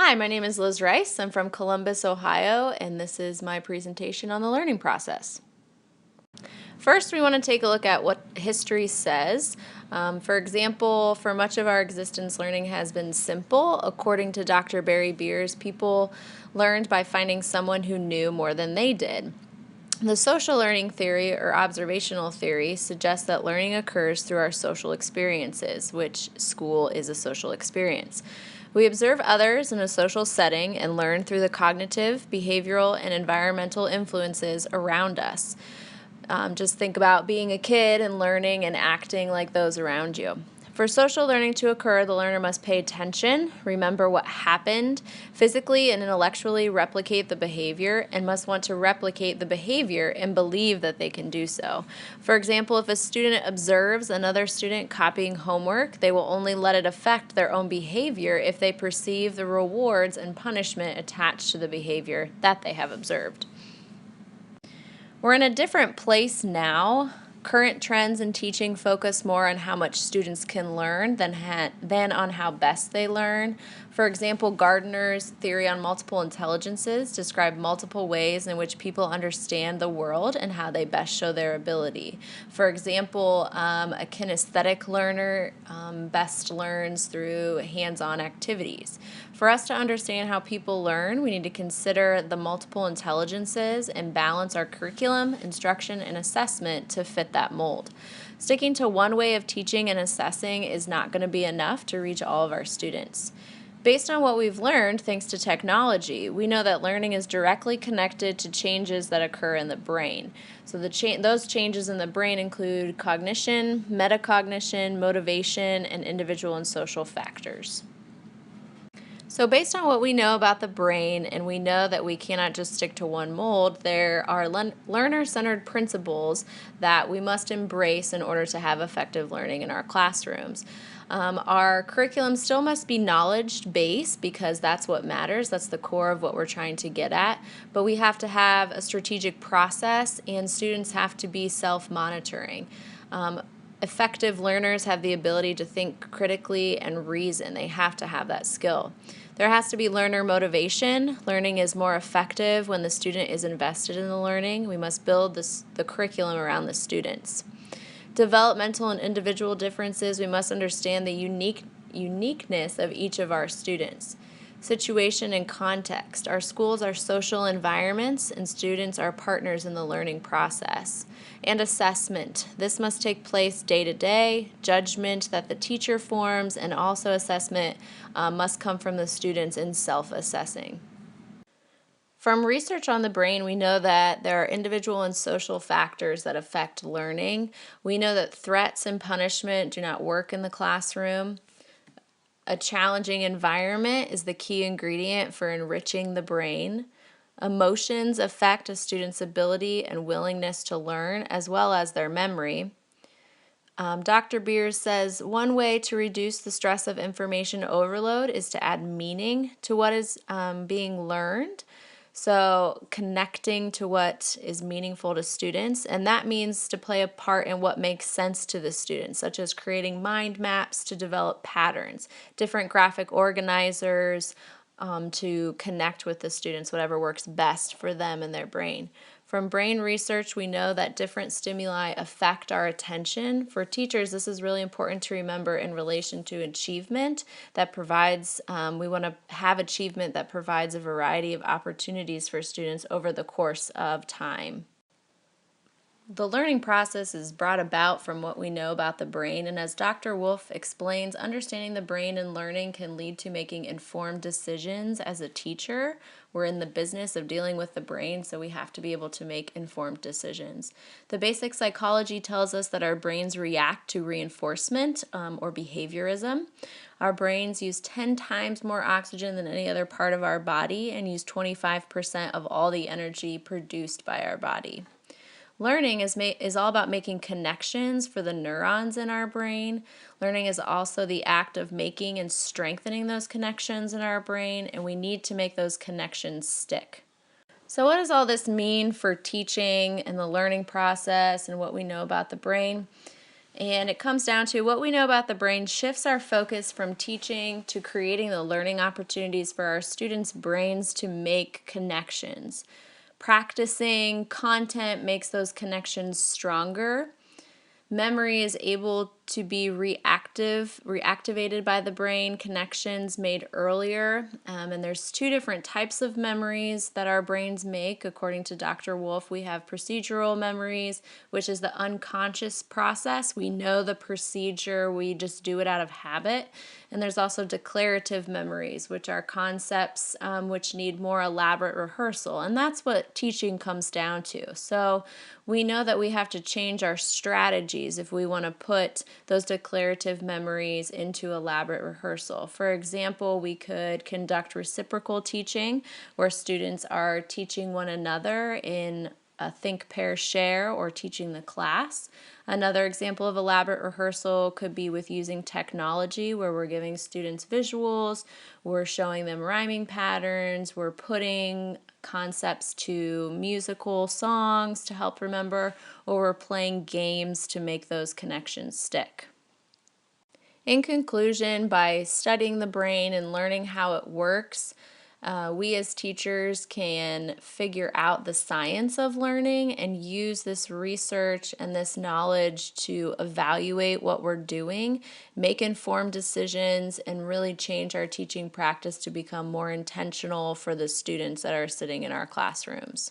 Hi, my name is Liz Rice. I'm from Columbus, Ohio, and this is my presentation on the learning process. First, we want to take a look at what history says. For example, for much of our existence, learning has been simple. According to Dr. Barry Beers, people learned by finding someone who knew more than they did. The social learning theory, or observational theory, suggests that learning occurs through our social experiences, which school is a social experience. We observe others in a social setting and learn through the cognitive, behavioral, and environmental influences around us. Just think about being a kid and learning and acting like those around you. For social learning to occur, the learner must pay attention, remember what happened, physically and intellectually replicate the behavior, and must want to replicate the behavior and believe that they can do so. For example, if a student observes another student copying homework, they will only let it affect their own behavior if they perceive the rewards and punishment attached to the behavior that they have observed. We're in a different place now. Current trends in teaching focus more on how much students can learn than on how best they learn. For example, Gardner's theory on multiple intelligences describe multiple ways in which people understand the world and how they best show their ability. For example, a kinesthetic learner best learns through hands-on activities. For us to understand how people learn, we need to consider the multiple intelligences and balance our curriculum, instruction, and assessment to fit that mold. Sticking to one way of teaching and assessing is not going to be enough to reach all of our students. Based on what we've learned thanks to technology, we know that learning is directly connected to changes that occur in the brain. So those changes in the brain include cognition, metacognition, motivation, and individual and social factors. So based on what we know about the brain, and we know that we cannot just stick to one mold, there are learner-centered principles that we must embrace in order to have effective learning in our classrooms. Our curriculum still must be knowledge-based because that's what matters. That's the core of what we're trying to get at. But we have to have a strategic process, and students have to be self-monitoring. Effective learners have the ability to think critically and reason. They have to have that skill. There has to be learner motivation. Learning is more effective when the student is invested in the learning. We must build the curriculum around the students. Developmental and individual differences. We must understand the uniqueness of each of our students. Situation and context. Our schools are social environments, and students are partners in the learning process. And assessment. This must take place day to day. Judgment that the teacher forms, and also assessment must come from the students in self-assessing. From research on the brain, we know that there are individual and social factors that affect learning. We know that threats and punishment do not work in the classroom. A challenging environment is the key ingredient for enriching the brain. Emotions affect a student's ability and willingness to learn, as well as their memory. Dr. Beers says one way to reduce the stress of information overload is to add meaning to what is being learned. So connecting to what is meaningful to students, and that means to play a part in what makes sense to the students, such as creating mind maps to develop patterns, different graphic organizers to connect with the students, whatever works best for them and their brain. From brain research, we know that different stimuli affect our attention. For teachers, this is really important to remember in relation to achievement that provides, we want to have achievement that provides a variety of opportunities for students over the course of time. The learning process is brought about from what we know about the brain, and as Dr. Wolf explains, understanding the brain and learning can lead to making informed decisions. As a teacher, we're in the business of dealing with the brain, so we have to be able to make informed decisions. The basic psychology tells us that our brains react to reinforcement or behaviorism. Our brains use 10 times more oxygen than any other part of our body and use 25% of all the energy produced by our body. Learning is all about making connections for the neurons in our brain. Learning is also the act of making and strengthening those connections in our brain, and we need to make those connections stick. So what does all this mean for teaching and the learning process and what we know about the brain? And it comes down to what we know about the brain shifts our focus from teaching to creating the learning opportunities for our students' brains to make connections. Practicing content makes those connections stronger. Memory is able to be reactivated by the brain, connections made earlier. And there's two different types of memories that our brains make. According to Dr. Wolf, we have procedural memories, which is the unconscious process. We know the procedure, we just do it out of habit. And there's also declarative memories, which are concepts which need more elaborate rehearsal. And that's what teaching comes down to. So we know that we have to change our strategies if we want to put those declarative memories into elaborate rehearsal. For example, we could conduct reciprocal teaching where students are teaching one another in a think, pair, share, or teaching the class. Another example of elaborate rehearsal could be with using technology, where we're giving students visuals, we're showing them rhyming patterns, we're putting concepts to musical songs to help remember, or we're playing games to make those connections stick. In conclusion, by studying the brain and learning how it works, we as teachers can figure out the science of learning and use this research and this knowledge to evaluate what we're doing, make informed decisions, and really change our teaching practice to become more intentional for the students that are sitting in our classrooms.